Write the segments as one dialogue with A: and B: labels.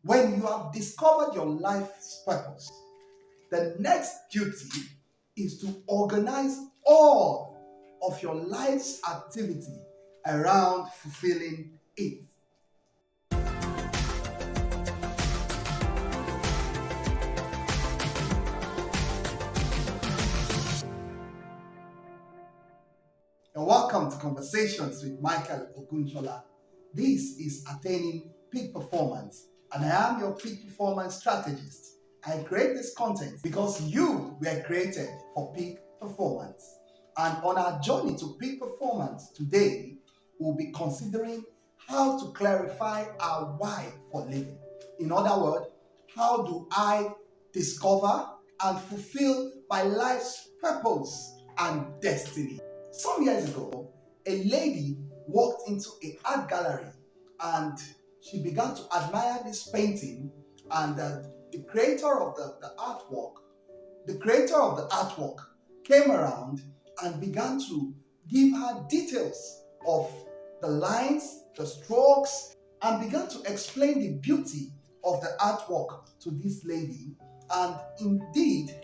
A: When you have discovered your life's purpose, the next duty is to organize all of your life's activity around fulfilling it. And welcome to Conversations with Michael Ogunshola. This is Attaining Peak Performance, and I am your peak performance strategist. I create this content because you were created for peak performance. And on our journey to peak performance today, we'll be considering how to clarify our why for living. In other words, how do I discover and fulfill my life's purpose and destiny? Some years ago, a lady walked into an art gallery and she began to admire this painting, and the creator of the artwork came around and began to give her details of the lines, the strokes, and began to explain the beauty of the artwork to this lady. And indeed,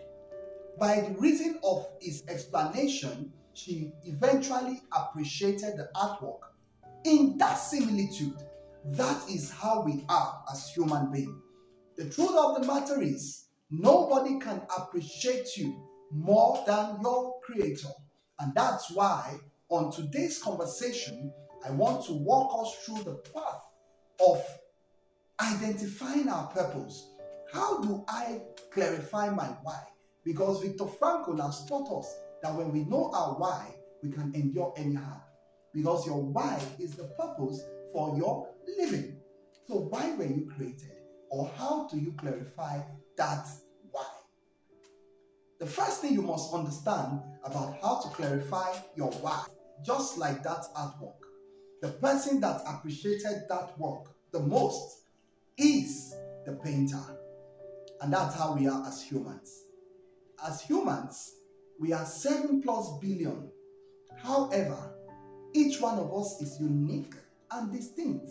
A: by the reason of his explanation, she eventually appreciated the artwork. In that similitude, that is how we are as human beings. The truth of the matter is, nobody can appreciate you more than your creator. And that's why on today's conversation, I want to walk us through the path of identifying our purpose. How do I clarify my why? Because Viktor Frankl has taught us that when we know our why, we can endure anyhow. Because your why is the purpose for your living. So why were you created? Or how do you clarify that why? The first thing you must understand about how to clarify your why, just like that artwork, the person that appreciated that work the most is the painter. And that's how we are as humans. As humans, we are 7+ billion. However, each one of us is unique and distinct.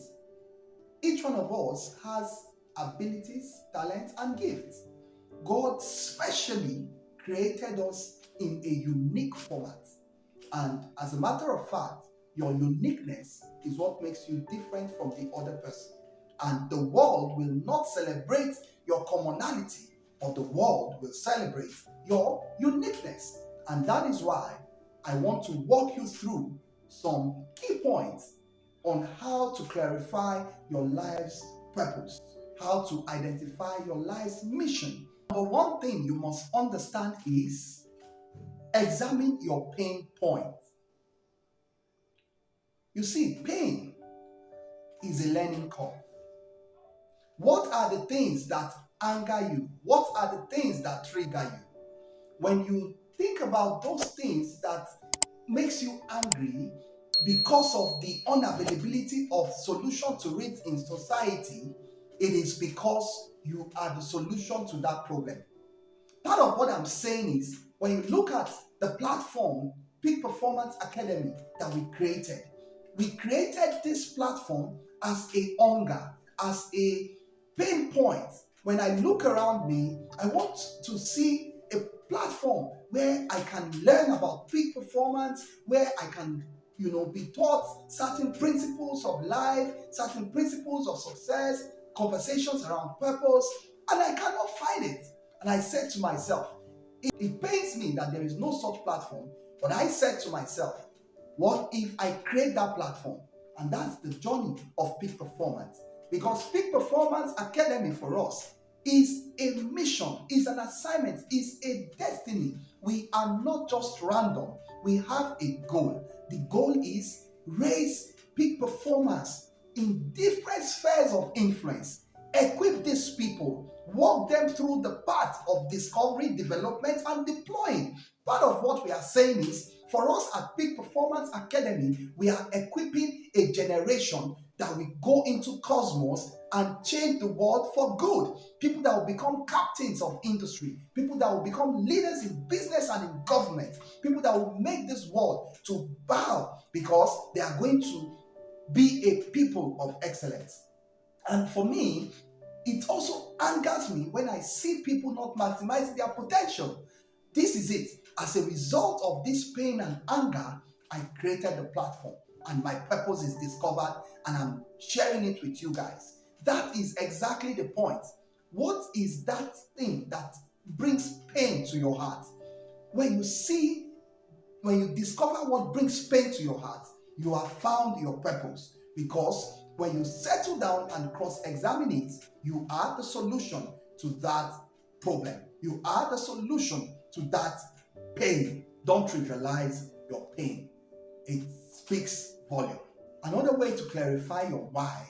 A: Each one of us has abilities, talents, and gifts. God specially created us in a unique format. And as a matter of fact, your uniqueness is what makes you different from the other person. And the world will not celebrate your commonality, but the world will celebrate your uniqueness. And that is why I want to walk you through some key points on how to clarify your life's purpose, how to identify your life's mission. Number one thing you must understand is examine your pain points. You see, pain is a learning curve. What are the things that anger you? What are the things that trigger you? When you think about those things that makes you angry because of the unavailability of solution to it in society, it is because you are the solution to that problem. Part of what I'm saying is, when you look at the platform, Peak Performance Academy, that we created this platform as a hunger, as a pain point. When I look around me, I want to see a platform where I can learn about peak performance, where I can, be taught certain principles of life, certain principles of success, conversations around purpose, and I cannot find it. And I said to myself, it pains me that there is no such platform, but I said to myself, what if I create that platform? And that's the journey of peak performance. Because Peak Performance Academy for us is a mission, is an assignment, is a destiny. We are not just random. We have a goal. The goal is raise peak performers in different spheres of influence. Equip these people, walk them through the path of discovery, development, and deploying. Part of what we are saying is, for us at Peak Performance Academy, we are equipping a generation that will go into cosmos and change the world for good. People that will become captains of industry, people that will become leaders in business and in government, people that will make this world to bow because they are going to be a people of excellence. And for me, It also angers me when I see people not maximizing their potential. This is it. As a result of this pain and anger, I created the platform and my purpose is discovered and I'm sharing it with you guys. That is exactly the point. What is that thing that brings pain to your heart? When you see, when you discover what brings pain to your heart, you have found your purpose. Because when you settle down and cross-examine it, you are the solution to that problem. You are the solution to that pain. Don't trivialize your pain. It speaks volume. Another way to clarify your why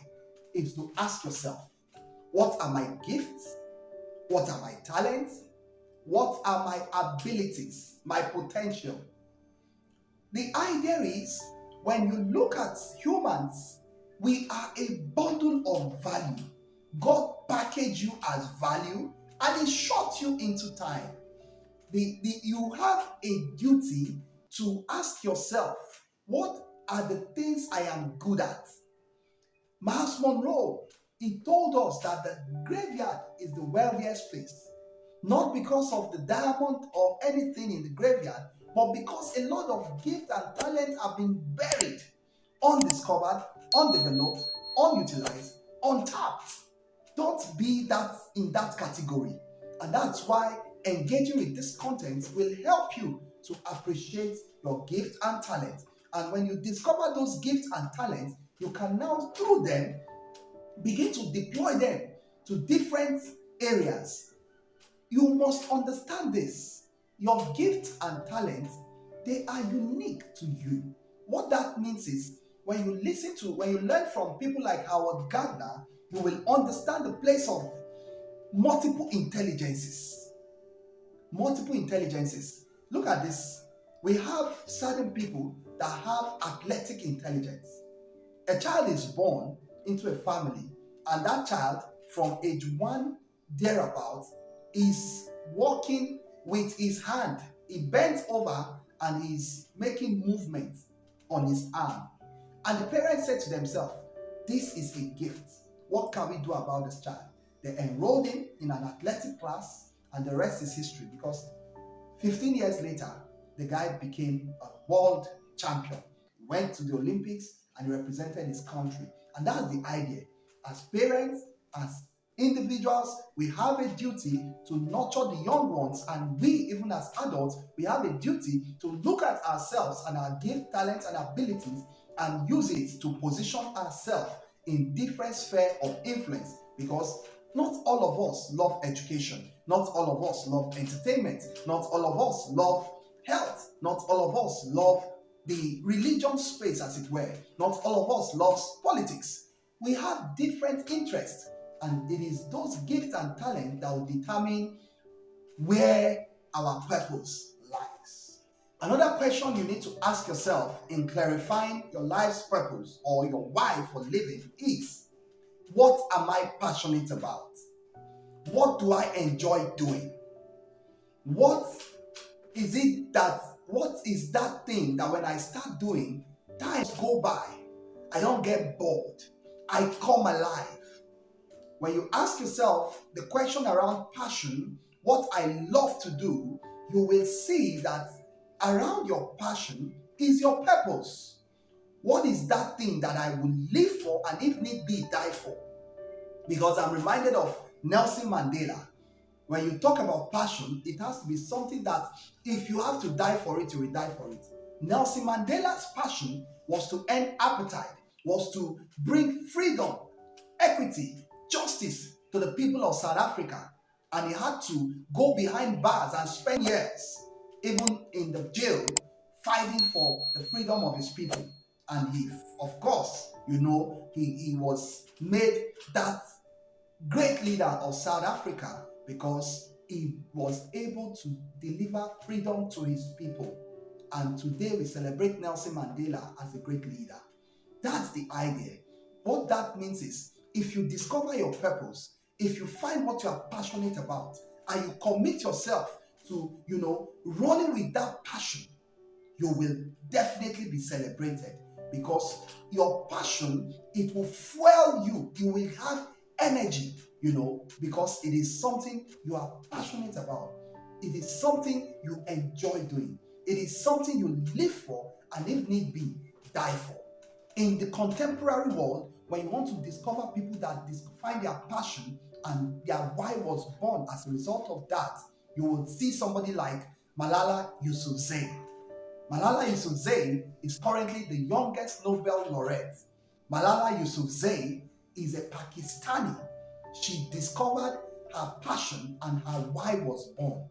A: is to ask yourself, what are my gifts? What are my talents? What are my abilities, my potential? The idea is, when you look at humans, we are a bundle of value. God packaged you as value and He shot you into time. You have a duty to ask yourself, what are the things I am good at? Miles Monroe, he told us that the graveyard is the wealthiest place. Not because of the diamond or anything in the graveyard, but because a lot of gifts and talent have been buried, undiscovered, undeveloped, unutilized, untapped. Don't be that in that category. And that's why engaging with this content will help you to appreciate your gift and talent. And when you discover those gifts and talents, you can now, through them, begin to deploy them to different areas. You must understand this. Your gifts and talents, they are unique to you. What that means is, when you learn from people like Howard Gardner, you will understand the place of multiple intelligences. Multiple intelligences. Look at this. We have certain people that have athletic intelligence. A child is born into a family, and that child, from age 1 thereabout, is walking with his hand. He bends over and he's making movements on his arm. And the parents said to themselves, this is a gift. What can we do about this child? They enrolled him in an athletic class, and the rest is history, because 15 years later, the guy became a world champion. He went to the Olympics and he represented his country. And that's the idea. As parents, as individuals, we have a duty to nurture the young ones, and we, even as adults, we have a duty to look at ourselves and our gift, talents, and abilities and use it to position ourselves in different spheres of influence. Because not all of us love education, not all of us love entertainment, not all of us love health, not all of us love the religion space, as it were, not all of us loves politics. We have different interests, and it is those gifts and talent that will determine where our purpose lies. Another question you need to ask yourself in clarifying your life's purpose or your why for living is, what am I passionate about? What do I enjoy doing? What is that thing that when I start doing, times go by, I don't get bored, I come alive? When you ask yourself the question around passion, what I love to do, you will see that around your passion is your purpose. What is that thing that I will live for and if need be, die for? Because I'm reminded of Nelson Mandela. When you talk about passion, it has to be something that if you have to die for it, you will die for it. Nelson Mandela's passion was to end apartheid, was to bring freedom, equity, justice to the people of South Africa. And he had to go behind bars and spend years, even in the jail, fighting for the freedom of his people. And he, of course, he was made that great leader of South Africa because he was able to deliver freedom to his people. And today we celebrate Nelson Mandela as a great leader. That's the idea. What that means is, if you discover your purpose, if you find what you are passionate about, and you commit yourself to, running with that passion, you will definitely be celebrated, because your passion, it will fuel you. You will have energy because it is something you are passionate about. It is something you enjoy doing. It is something you live for, and if need be, die for. In the contemporary world, when you want to discover people that find their passion and their why was born as a result of that, you will see somebody like Malala Yousafzai. Malala Yousafzai is currently the youngest Nobel laureate. Malala Yousafzai is a Pakistani. She discovered her passion and her why was born.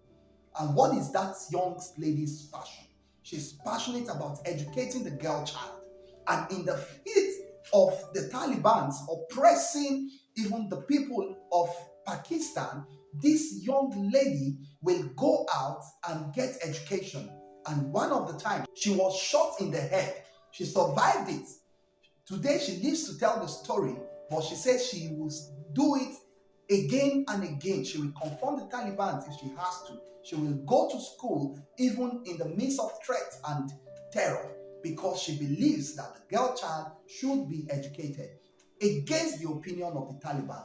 A: And what is that young lady's passion? She's passionate about educating the girl child. And in the heat of the Taliban's oppressing even the people of Pakistan, this young lady will go out and get education. And one of the times she was shot in the head. She survived it. Today she lives to tell the story, but she says she will do it again and again. She will confront the Taliban if she has to. She will go to school even in the midst of threat and terror, because she believes that the girl child should be educated against the opinion of the Taliban.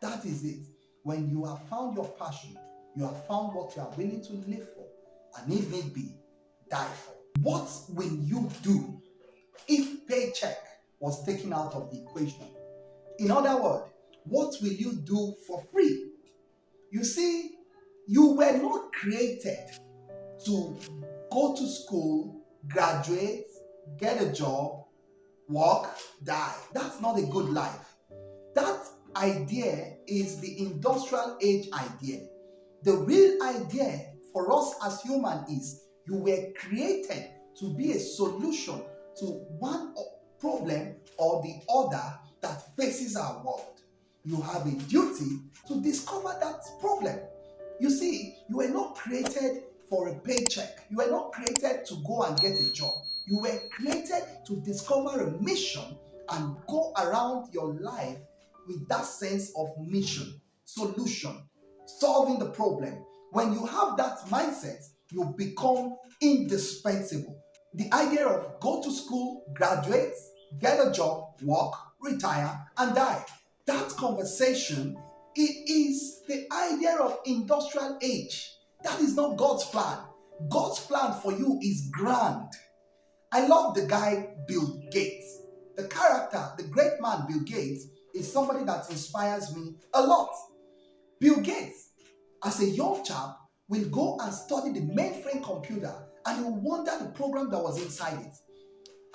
A: That is it. When you have found your passion, you have found what you are willing to live for, and if need be, die for. What will you do if paycheck was taken out of the equation? In other words, what will you do for free? You see, you were not created to go to school, graduate, get a job, work, die. That's not a good life. That idea is the industrial age idea. The real idea for us as humans is you were created to be a solution to one problem or the other that faces our world. You have a duty to discover that problem. You see, you were not created for a paycheck. You were not created to go and get a job. You were created to discover a mission and go around your life with that sense of mission, solution, solving the problem. When you have that mindset, you become indispensable. The idea of go to school, graduate, get a job, work, retire, and die. That conversation, it is the idea of industrial age. That is not God's plan. God's plan for you is grand. I love the guy Bill Gates. The character, the great man Bill Gates, is somebody that inspires me a lot. Bill Gates, as a young chap, will go and study the mainframe computer, and he will wonder the program that was inside it.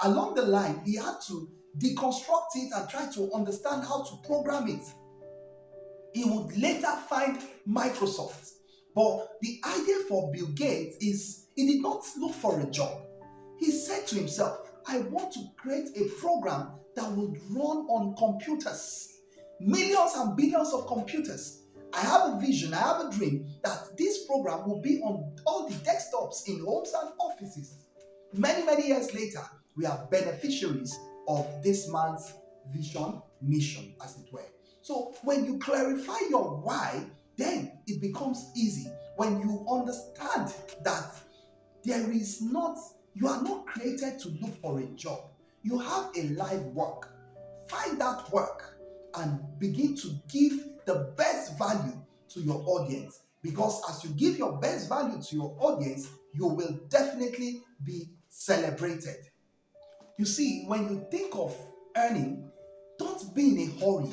A: Along the line, he had to deconstruct it and try to understand how to program it. He would later find Microsoft. But the idea for Bill Gates is he did not look for a job. He said to himself, I want to create a program that would run on computers, millions and billions of computers. I have a vision, I have a dream that this program will be on all the desktops in homes and offices. Many years later, we are beneficiaries of this man's vision, mission, as it were. So when you clarify your why, then it becomes easy. When you understand that you are not created to look for a job. You have a life work. Find that work and begin to give the best value to your audience. Because as you give your best value to your audience, you will definitely be celebrated. You see, when you think of earning, don't be in a hurry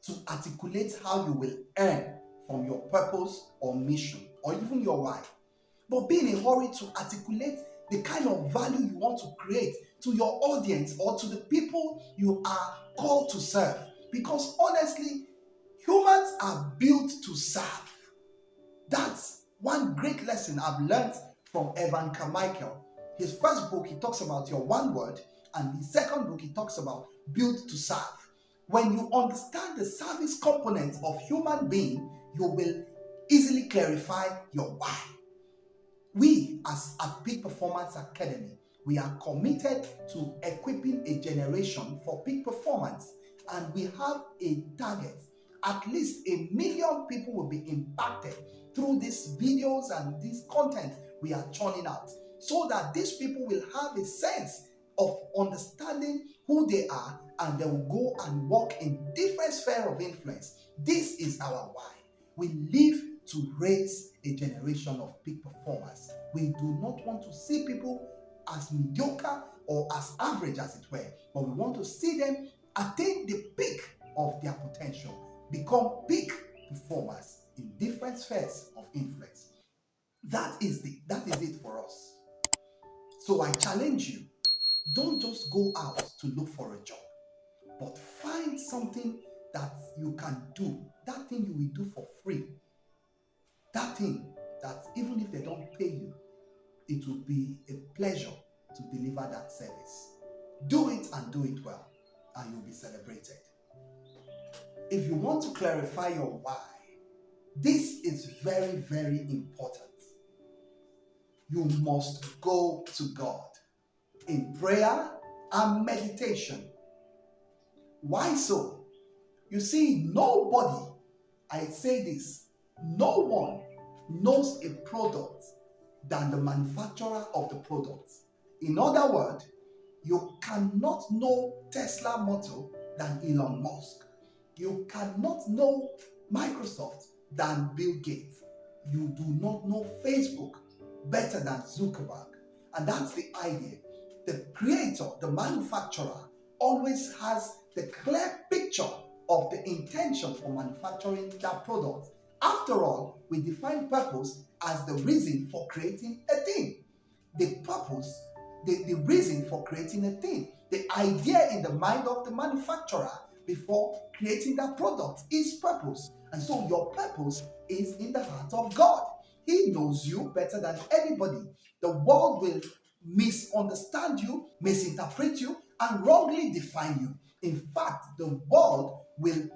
A: to articulate how you will earn from your purpose or mission or even your why. But be in a hurry to articulate the kind of value you want to create to your audience or to the people you are called to serve. Because honestly, humans are built to serve. That's one great lesson I've learned from Evan Carmichael. His first book, he talks about your one word, and his second book, he talks about built to serve. When you understand the service component of human being, you will easily clarify your why. We, as at Peak Performance Academy, we are committed to equipping a generation for peak performance, and we have a target. At least 1 million people will be impacted through these videos and this content we are churning out, so that these people will have a sense of understanding who they are, and they will go and work in different spheres of influence. This is our why. We live to raise a generation of peak performers. We do not want to see people as mediocre or as average, as it were, but we want to see them attain the peak of their potential, become peak performers in different spheres of influence. That is it for us. So I challenge you, don't just go out to look for a job, but find something that you can do, that thing you will do for free, that thing that even if they don't pay you, it will be a pleasure to deliver that service. Do it and do it well, and you'll be celebrated. If you want to clarify your why, this is very, very important. You must go to God in prayer and meditation. Why so? You see, nobody, I say this, no one knows a product than the manufacturer of the product. In other words, you cannot know Tesla Motor than Elon Musk. You cannot know Microsoft than Bill Gates. You do not know Facebook better than Zuckerberg. And that's the idea. The creator, the manufacturer, always has the clear picture of the intention for manufacturing that product. After all, we define purpose as the reason for creating a thing. The purpose, the reason for creating a thing, the idea in the mind of the manufacturer before creating that product is purpose. And so your purpose is in the heart of God. He knows you better than anybody. The world will misunderstand you, misinterpret you, and wrongly define you. In fact, the world will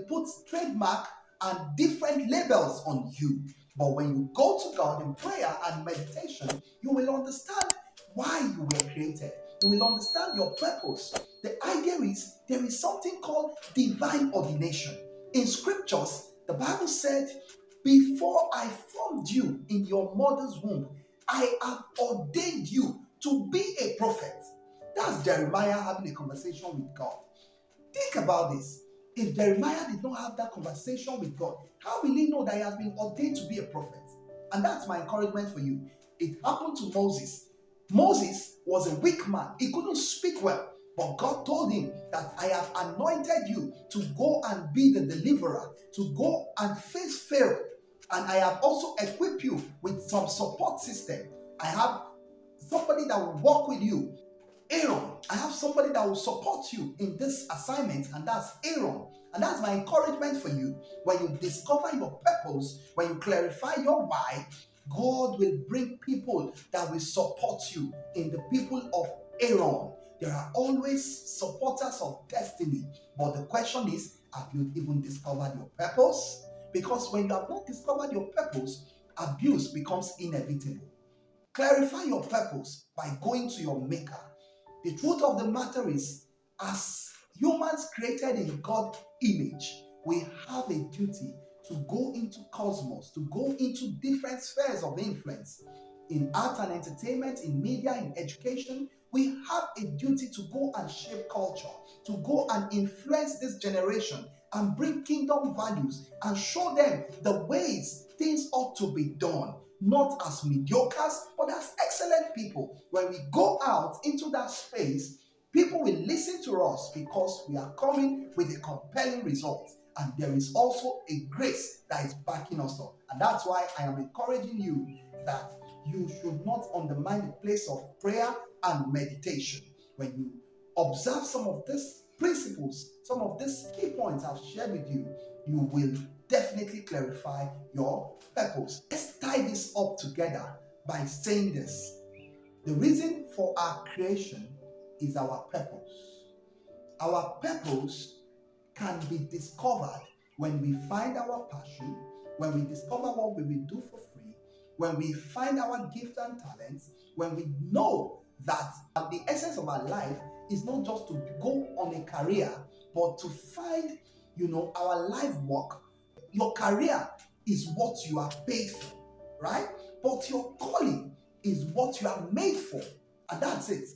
A: put trademark and different labels on you. But when you go to God in prayer and meditation, you will understand why you were created. You will understand your purpose. The idea is there is something called divine ordination. In scriptures, the Bible said, before I formed you in your mother's womb, I have ordained you to be a prophet. That's Jeremiah having a conversation with God. Think about this. If Jeremiah did not have that conversation with God, how will he know that he has been ordained to be a prophet? And that's my encouragement for you. It happened to Moses. Moses was a weak man. He couldn't speak well. But God told him that I have anointed you to go and be the deliverer, to go and face Pharaoh. And I have also equipped you with some support system. I have somebody that will work with you. Aaron, I have somebody that will support you in this assignment, and that's Aaron. And that's my encouragement for you. When you discover your purpose, when you clarify your why, God will bring people that will support you in the people of Aaron. There are always supporters of destiny. But the question is, have you even discovered your purpose? Because when you have not discovered your purpose, abuse becomes inevitable. Clarify your purpose by going to your maker. The truth of the matter is, as humans created in God's image, we have a duty to go into cosmos, to go into different spheres of influence. In art and entertainment, in media, in education, we have a duty to go and shape culture, to go and influence this generation and bring kingdom values and show them the ways things ought to be done. Not as mediocres, but as excellent people. When we go out into that space, people will listen to us because we are coming with a compelling result. And there is also a grace that is backing us up. And that's why I am encouraging you that you should not undermine the place of prayer and meditation. When you observe some of these principles, some of these key points I've shared with you, you will definitely clarify your purpose. Let's tie this up together by saying this. The reason for our creation is our purpose. Our purpose can be discovered when we find our passion, when we discover what we will do for free, when we find our gifts and talents, when we know that the essence of our life is not just to go on a career, but to find, our life work. Your career is what you are paid for, right? But your calling is what you are made for. And that's it.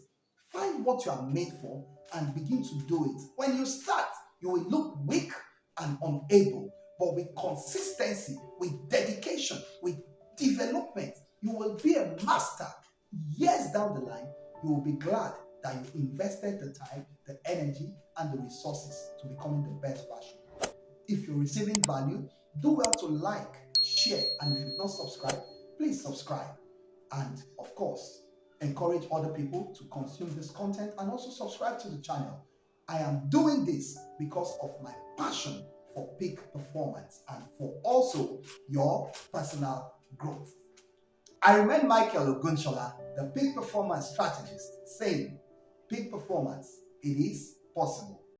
A: Find what you are made for and begin to do it. When you start, you will look weak and unable, but with consistency, with dedication, with development, you will be a master. Years down the line, you will be glad that you invested the time, the energy, and the resources to becoming the best version. If you're receiving value, do well to like, share, and if you've not subscribed, please subscribe. And of course, encourage other people to consume this content and also subscribe to the channel. I am doing this because of my passion for peak performance and for also your personal growth. I remain Michael Ogunshola, the peak performance strategist, saying, peak performance, it is possible.